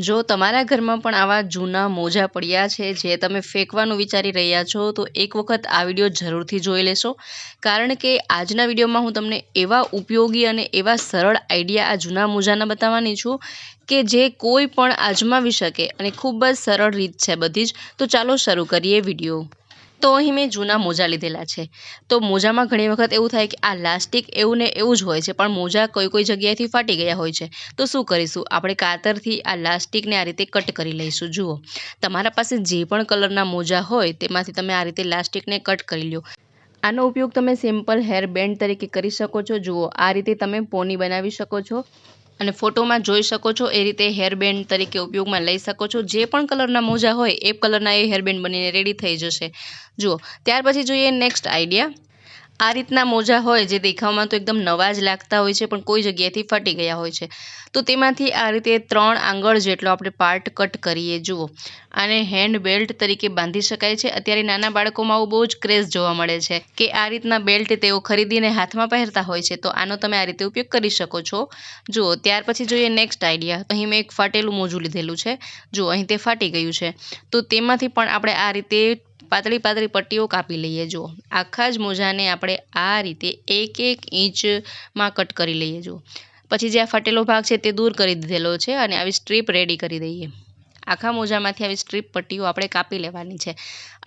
જો તમારા ઘરમાં પણ આવા જૂના મોજા પડ્યા છે જે તમે ફેંકવાનું વિચારી રહ્યા છો તો એક વખત આ વિડીયો જરૂરથી જોઈ લેશો, કારણ કે આજના વિડીયોમાં હું તમને એવા ઉપયોગી અને એવા સરળ આઈડિયા આ જૂના મોજાના બતાવવાની છું કે જે કોઈ પણ અજમાવી શકે અને ખૂબ જ સરળ રીત છે બધી જ. તો ચાલો શરૂ કરીએ વિડીયો. તો અહીં મેં જૂના મોજા લીધેલા છે. તો મોજામાં ઘણી વખત એવું થાય કે આ લાસ્ટિક એવું ને એવું જ હોય છે, પણ મોજા કોઈ જગ્યાએથી ફાટી ગયા હોય છે. તો શું કરીશું, આપણે કાતરથી આ લાસ્ટિકને આ રીતે કટ કરી લઈશું. જુઓ, તમારા પાસે જે પણ કલરના મોજા હોય તેમાંથી તમે આ રીતે લાસ્ટિકને કટ કરી લો. આનો ઉપયોગ તમે સિમ્પલ હેર બેન્ડ તરીકે કરી શકો છો. જુઓ, આ રીતે તમે પોની બનાવી શકો છો અને ફોટોમાં જોઈ શકો છો એ રીતે હેરબેન્ડ તરીકે ઉપયોગમાં લઈ શકો છો. જે પણ કલરના મોજા હોય એ કલરના એ હેરબેન્ડ બનીને રેડી થઈ જશે. જુઓ, ત્યાર પછી જોઈએ નેક્સ્ટ આઈડિયા. આ રીતના મોજા હોય જે દેખાવમાં તો એકદમ નવા જ લાગતા હોય છે, પણ કોઈ જગ્યાએથી ફાટી ગયા હોય છે. તો તેમાંથી આ રીતે 3 આંગળ જેટલો આપણે પાર્ટ કટ કરીએ. જુઓ, આને હેન્ડ બેલ્ટ તરીકે બાંધી શકાય છે. અત્યારે નાના બાળકોમાં આવું બહુ જ ક્રેઝ જોવા મળે છે કે આ રીતના બેલ્ટ તેઓ ખરીદીને હાથમાં પહેરતા હોય છે. તો આનો તમે આ રીતે ઉપયોગ કરી શકો છો. જુઓ, ત્યાર પછી જોઈએ નેક્સ્ટ આઈડિયા. અહીં મેં એક ફાટેલું મોજું લીધેલું છે. જુઓ, અહીં તે ફાટી ગયું છે. તો તેમાંથી પણ આપણે આ રીતે પાતળી પટ્ટીઓ કાપી લઈએ. જુઓ, આખા જ મોજાને આપણે આ રીતે 1-1 ઇંચમાં કટ કરી લઈએ. જુઓ, પછી જે આ ફાટેલો ભાગ છે તે દૂર કરી દીધેલો છે અને આવી સ્ટ્રીપ રેડી કરી દઈએ. આખા મોજામાંથી આવી સ્ટ્રીપ પટ્ટીઓ આપણે કાપી લેવાની છે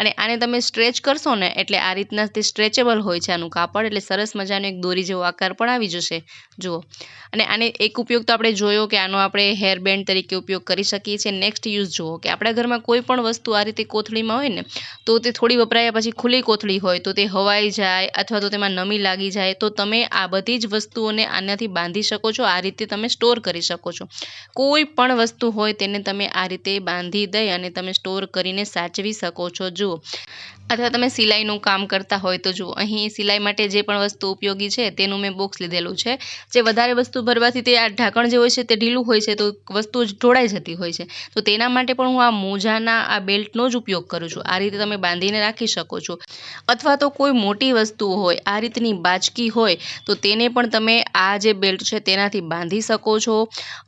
અને આને તમે સ્ટ્રેચ કરશો ને એટલે આ રીતના તે સ્ટ્રેચેબલ હોય છે આનું કાપડ, એટલે સરસ મજાનો એક દોરી જેવો આકાર પણ આવી જશે. જુઓ, અને આને એક ઉપયોગ તો આપણે જોયો કે આનો આપણે હેર બેન્ડ તરીકે ઉપયોગ કરી શકીએ છીએ. નેક્સ્ટ યુઝ જુઓ કે આપણા ઘરમાં કોઈ પણ વસ્તુ આ રીતે કોથળીમાં હોય ને તો તે થોડી વપરાયા પછી ખુલ્લી કોથળી હોય તો તે હવાઈ જાય અથવા તો તેમાં નમી લાગી જાય, તો તમે આ બધી જ વસ્તુઓને આનાથી બાંધી શકો છો. આ રીતે તમે સ્ટોર કરી શકો છો. કોઈ પણ વસ્તુ હોય તેને તમે આ રીતે બાંધી દઈ અને તમે સ્ટોર કરીને સાચવી શકો છો. જુઓ, અથવા તમે સિલાઈનું કામ કરતા હોય તો જુઓ, અહીં સિલાઈ માટે જે પણ વસ્તુ ઉપયોગી છે તેનું મેં બોક્સ લીધેલું છે. જે વધારે વસ્તુ ભરવાથી તે આ ઢાંકણ જે હોય છે તે ઢીલું હોય છે, તો વસ્તુ ઢોળાઈ જતી હોય છે. તો તેના માટે પણ હું આ મોજાના આ બેલ્ટનો જ ઉપયોગ કરું છું. આ રીતે તમે બાંધીને રાખી શકો છો. અથવા તો કોઈ મોટી વસ્તુ હોય, આ રીતની બાચકી હોય તો તેને પણ તમે આ જે બેલ્ટ છે તેનાથી બાંધી શકો છો.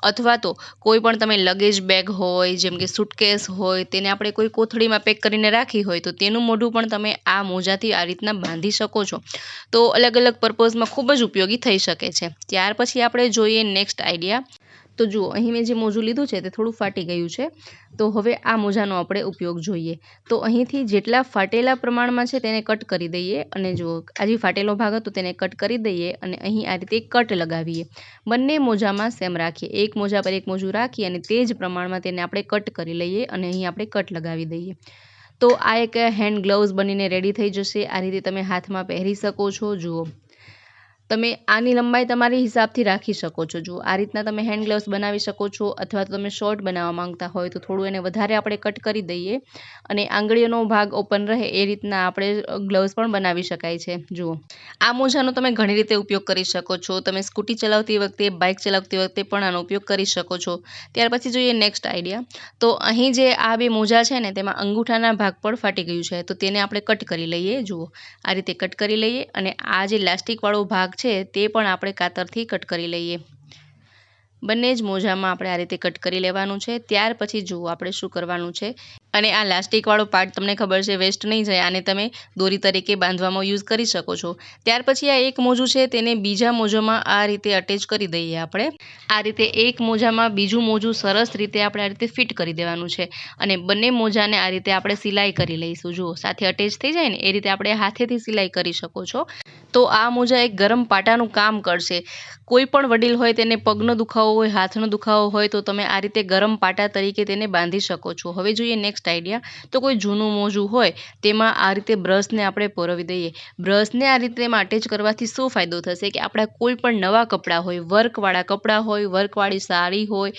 અથવા તો કોઈ પણ તમે લગેજ બેગ હોય, જેમ કે સૂટકેસ હોય, તેને આપણે કોઈ કોથળીમાં પેક કરીને રાખી હોય તો તેનું મોઢું પણ તમે આ મોજાથી આ રીતના બાંધી શકો છો. તો અલગ અલગ પર્પઝમાં ખૂબ જ ઉપયોગી થઈ શકે છે. ત્યાર પછી આપણે જોઈએ નેક્સ્ટ આઈડિયા. તો જુઓ, અહીં મેં જે મોજું લીધું છે તે થોડું ફાટી ગયું છે. તો હવે આ મોજાનો આપણે ઉપયોગ જોઈએ. તો અહીંથી જેટલા ફાટેલા પ્રમાણમાં છે તેને કટ કરી દઈએ અને જુઓ, આ જે ફાટેલો ભાગ હતો તેને કટ કરી દઈએ અને અહીં આ રીતે કટ લગાવીએ. બંને મોજામાં સેમ રાખીએ. એક મોજા પર એક મોજું રાખી અને તે જ પ્રમાણમાં તેને આપણે કટ કરી લઈએ અને અહીં આપણે કટ લગાવી દઈએ. તો આ એક હેન્ડ ગ્લવ્સ બનીને રેડી થઈ જશે. આ રીતે તમે હાથમાં પહેરી શકો છો. જુઓ, તમે આની લંબાઈ તમારી હિસાબથી રાખી શકો છો. જુઓ, આ રીતના તમે હેન્ડ ગ્લવ્સ બનાવી શકો છો. અથવા તો તમે શોર્ટ બનાવવા માંગતા હોય તો થોડું એને વધારે આપણે કટ કરી દઈએ અને આંગળીઓનો ભાગ ઓપન રહે એ રીતના આપણે ગ્લવ્સ પણ બનાવી શકાય છે. જુઓ, આ મોજાનો તમે ઘણી રીતે ઉપયોગ કરી શકો છો. તમે સ્કૂટી ચલાવતી વખતે, બાઇક ચલાવતી વખતે પણ આનો ઉપયોગ કરી શકો છો. ત્યાર પછી જોઈએ નેક્સ્ટ આઈડિયા. તો અહીં જે આ બે મોજા છે ને તેમાં અંગૂઠાના ભાગ પણ ફાટી ગયું છે, તો તેને આપણે કટ કરી લઈએ. જુઓ, આ રીતે કટ કરી લઈએ અને આ જે લાસ્ટિકવાળો ભાગ છે તે પણ આપણે કાતરથી કટ કરી લઈએ. બંને જ મોજામાં આપણે આ રીતે કટ કરી લેવાનું છે. ત્યાર પછી જુઓ આપણે શું કરવાનું છે. અને આ લાસ્ટિકવાળો પાર્ટ તમને ખબર છે વેસ્ટ નહીં જાય, આને તમે દોરી તરીકે બાંધવામાં યુઝ કરી શકો છો. ત્યાર પછી આ એક મોજું છે તેને બીજા મોજામાં આ રીતે અટેચ કરી દઈએ. આપણે આ રીતે એક મોજામાં બીજું મોજું સરસ રીતે આપણે આ રીતે ફિટ કરી દેવાનું છે અને બંને મોજાને આ રીતે આપણે સિલાઈ કરી લઈશું. જુઓ, સાથે અટેચ થઈ જાય ને એ રીતે આપણે હાથેથી સિલાઈ કરી શકો છો. તો આ મોજા એક ગરમ પાટાનું કામ કરશે. કોઈ પણ વડીલ હોય તેને પગનો દુખાવો હોય, હાથનો દુખાવો હોય તો તમે આ રીતે ગરમ પાટા તરીકે તેને બાંધી શકો છો. હવે જોઈએ નેક્સ્ટ આઈડિયા. તો કોઈ જૂનું મોજું હોય તેમાં આ રીતે બ્રશને આપણે પરોવી દઈએ. બ્રશને આ રીતે એમાં અટેચ કરવાથી શું ફાયદો થશે કે આપણા કોઈ પણ નવા કપડાં હોય, વર્કવાળા કપડાં હોય, વર્કવાળી સાડી હોય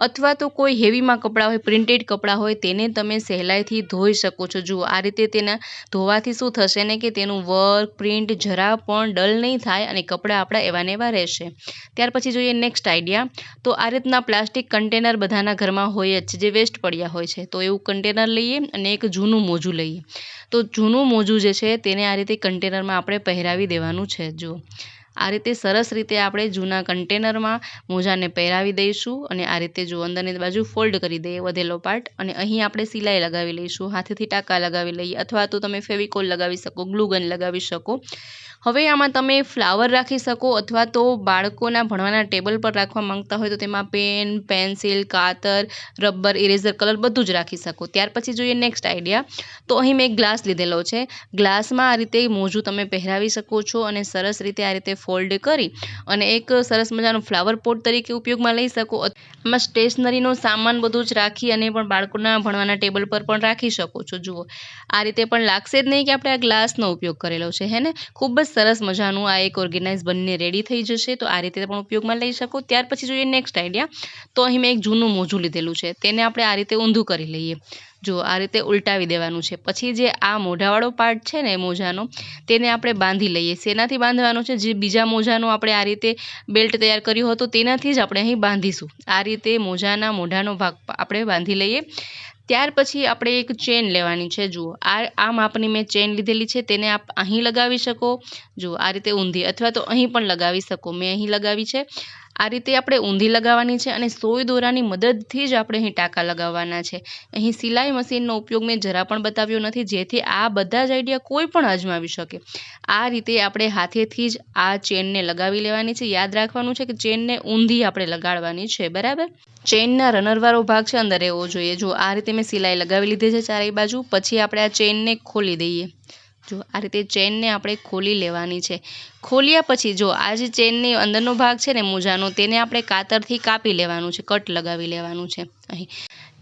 અથવા તો કોઈ હેવીમાં કપડાં હોય, પ્રિન્ટેડ કપડાં હોય, તેને તમે સહેલાઈથી ધોઈ શકો છો. જુઓ, આ રીતે તેના ધોવાથી શું થશે ને કે તેનું વર્ક, પ્રિન્ટ જરા પણ ડલ નહીં થાય અને કપડાં આપણા એવા ને એવા રહેશે. ત્યાર પછી જોઈએ નેક્સ્ટ આઈડિયા. તો આ રીતના પ્લાસ્ટિક કન્ટેનર બધાના ઘરમાં હોય જ છે જે વેસ્ટ પડ્યા હોય છે. તો એવું કન્ટેનર લઈએ અને એક જૂનું મોજું લઈએ. તો જૂનું મોજું જે છે તેને આ રીતે કન્ટેનરમાં આપણે પહેરાવી દેવાનું છે. જુઓ, આ રીતે સરસ રીતે આપણે જૂના કન્ટેનરમાં મોજાને પહેરાવી દઈશું અને આ રીતે જો અંદરની બાજુ ફોલ્ડ કરી દઈએ વધેલો પાર્ટ અને અહીં આપણે સિલાઈ લગાવી લઈશું. હાથેથી ટાંકા લગાવી લઈએ અથવા તો તમે ફેવિકોલ લગાવી શકો, ગ્લુ ગન લગાવી શકો. હવે આમાં તમે ફ્લાવર રાખી શકો અથવા તો બાળકોના ભણવાના ટેબલ પર રાખવા માંગતા હોય તો તેમાં પેન, પેન્સિલ, કાતર, રબર, ઇરેઝર, કલર બધું જ રાખી શકો. ત્યાર પછી જોઈએ નેક્સ્ટ આઈડિયા. તો અહીં મેં એક ગ્લાસ લીધેલો છે. ગ્લાસમાં આ રીતે મોજું તમે પહેરાવી શકો છો અને સરસ રીતે આ રીતે ફોલ્ડ કરી અને એક સરસ મજાનું ફ્લાવર પોટ તરીકે ઉપયોગમાં લઈ શકો. આમાં સ્ટેશનરીનો સામાન બધું જ રાખી અને પણ બાળકોના ભણવાના ટેબલ પર પણ રાખી શકો છો. જુઓ આ રીતે પણ લાગશે જ નહીં કે આપણે આ ગ્લાસનો ઉપયોગ કરેલો છે, હે ને. ખૂબ જ સરસ મજાનું આ એક ઓર્ગેનાઇઝ બનીને રેડી થઈ જશે. તો આ રીતે પણ ઉપયોગમાં લઈ શકો. ત્યાર પછી જોઈએ નેક્સ્ટ આઈડિયા. તો અહીં મેં એક જૂનું મોજું લીધેલું છે, તેને આપણે આ રીતે ઊંધું કરી લઈએ. જો આ રીતે ઉલટાવી દેવાનું છે. પછી જે આ મોઢાવાળો પાર્ટ છે ને મોજાનો, તેને આપણે બાંધી લઈએ. શેનાથી બાંધવાનો છે? જે બીજા મોજાનો આપણે આ રીતે બેલ્ટ તૈયાર કર્યો હતો તેનાથી જ આપણે અહીં બાંધીશું. આ રીતે મોજાના મોઢાનો ભાગ આપણે બાંધી લઈએ. ત્યાર પછી આપણે એક ચેન લેવાની છે. જુઓ આ માપની મેં ચેન લીધેલી છે, તેને આપ અહીં લગાવી શકો. જુઓ આ રીતે ઊંધી અથવા તો અહીં પણ લગાવી શકો. મેં અહીં લગાવી છે. આ રીતે આપણે ઊંધી લગાવવાની છે અને સોય દોરાની મદદથી જ આપણે અહીં ટાંકા લગાવવાના છે. અહીં સિલાઈ મશીનનો ઉપયોગ મેં જરા પણ બતાવ્યો નથી, જેથી આ બધા જ આઈડિયા કોઈ પણ અજમાવી શકે. આ રીતે આપણે હાથેથી જ આ ચેનને લગાવી લેવાની છે. યાદ રાખવાનું છે કે ચેનને ઊંધી આપણે લગાડવાની છે, બરાબર. ચેનના રનરવાળો ભાગ છે અંદર રહેવો જોઈએ. જો આ રીતે મેં સિલાઈ લગાવી લીધી છે ચારેય બાજુ. પછી આપણે આ ચેનને ખોલી દઈએ. જો આ રીતે ચેનને આપણે ખોલી લેવાની છે. ખોલ્યા પછી જો આ જે ચેનની અંદરનો ભાગ છે ને મોજાનો, તેને આપણે કાતરથી કાપી લેવાનું છે, કટ લગાવી લેવાનું છે. અહીં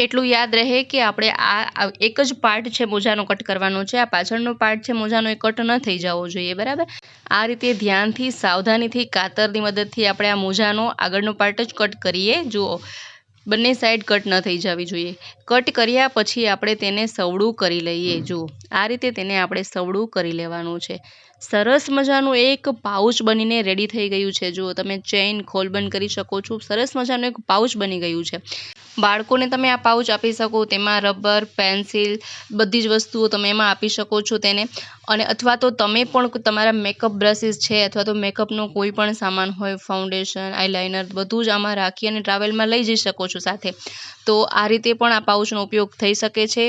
એટલું યાદ રહે કે આપણે આ એક જ પાર્ટ છે મોજાનો કટ કરવાનો છે. આ પાછળનો પાર્ટ છે મોજાનો એ કટ ન થઈ જવો જોઈએ, બરાબર. આ રીતે ધ્યાનથી સાવધાનીથી કાતરની મદદથી આપણે આ મોજાનો આગળનો પાર્ટ જ કટ કરીએ. જુઓ બંને સાઈડ કટ ન થઈ જવી જોઈએ. કટ કર્યા પછી આપણે તેને સવડું કરી લઈએ. જુઓ આ રીતે તેને આપણે સવડું કરી લેવાનું છે. સરસ મજાનું એક પાઉચ બનીને રેડી થઈ ગયું છે. જુઓ તમે ચેઇન ખોલબંધ કરી શકો છો. સરસ મજાનું એક પાઉચ બની ગયું છે. બાળકોને તમે આ પાઉચ આપી શકો. તેમાં રબર, પેન્સિલ બધી જ વસ્તુઓ તમે એમાં આપી શકો છો તેને. અને અથવા તો તમે પણ તમારા મેકઅપ બ્રશિસ છે અથવા તો મેકઅપનો કોઈ પણ સામાન હોય, ફાઉન્ડેશન, આઈલાઇનર બધું જ આમાં રાખી અને ટ્રાવેલમાં લઈ જઈ શકો છો સાથે. તો આ રીતે પણ આ પાઉચનો ઉપયોગ થઈ શકે છે.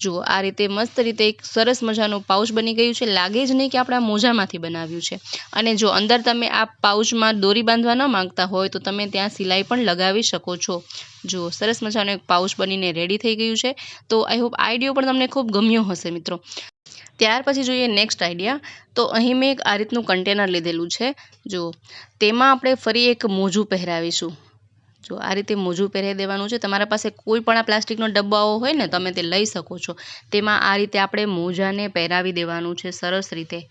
જુઓ આ રીતે મસ્ત રીતે એક સરસ મજાનું પાઉચ બની ગયું છે. લાગે જ નહીં કે આપણે આ મોજામાંથી બનાવ્યું છે. અને જો અંદર તમે આ પાઉચમાં દોરી બાંધવા ન માંગતા હોય તો તમે ત્યાં સિલાઈ પણ લગાવી શકો છો. જુઓ સરસ મજાનું એક પાઉચ બનીને રેડી થઈ ગયું છે. તો આઈ હોપ આ વિડીયો પણ તમને ખૂબ ગમ્યો હશે મિત્રો. ત્યાર પછી જોઈએ નેક્સ્ટ આઈડિયા. તો અહીં મેં એક આ રીતનું કન્ટેનર લીધેલું છે. જુઓ તેમાં આપણે ફરી એક મોજું પહેરાવીશું. જો આ રીતે મોજું પહેરાવી દેવાનું છે. તમારા પાસે કોઈ પણ આ પ્લાસ્ટિકનો ડબ્બાઓ હોય ને તમે તે લઈ શકો છો. તેમાં આ રીતે આપણે મોજાને પહેરાવી દેવાનું છે સરસ રીતે.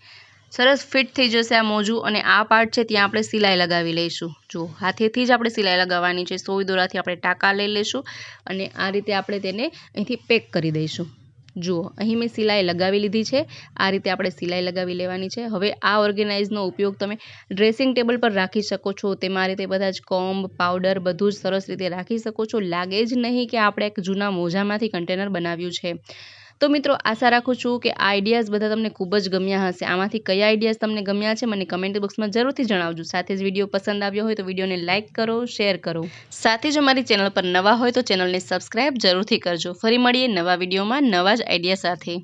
સરસ ફિટ થઈ જશે આ મોજું. અને આ પાર્ટ છે ત્યાં આપણે સિલાઈ લગાવી લઈશું. જો હાથેથી જ આપણે સિલાઈ લગાવવાની છે. સોય દોરાથી આપણે ટાંકા લઈ લઈશું અને આ રીતે આપણે તેને અહીંથી પેક કરી દઈશું. જુઓ અહીં મેં સિલાઈ લગાવી લીધી છે. આ રીતે આપણે સિલાઈ લગાવી લેવાની છે. હવે આ ઓર્ગેનાઇઝનો ઉપયોગ તમે ડ્રેસિંગ ટેબલ પર રાખી શકો છો. તેમાં આ રીતે બધા જ કોમ્બ, પાવડર બધું જ સરસ રીતે રાખી શકો છો. લાગે જ નહીં કે આપણે એક જૂના મોજામાંથી કન્ટેનર બનાવ્યું છે. તો મિત્રો આશા રાખું છું કે આ આઈડિયાઝ બધા તમને ખૂબ જ ગમ્યા હશે. આમાંથી કયા આઈડિયાઝ તમને ગમ્યા છે મને કમેન્ટ બોક્સમાં જરૂરથી જણાવજો. સાથે જ વિડીયો પસંદ આવ્યો હોય તો વિડીયોને લાઇક કરો, શેર કરો. સાથે જ અમારી ચેનલ પર નવા હોય તો ચેનલને સબસ્ક્રાઈબ જરૂરથી કરજો. ફરી મળીએ નવા વિડીયોમાં નવા જ આઈડિયા સાથે.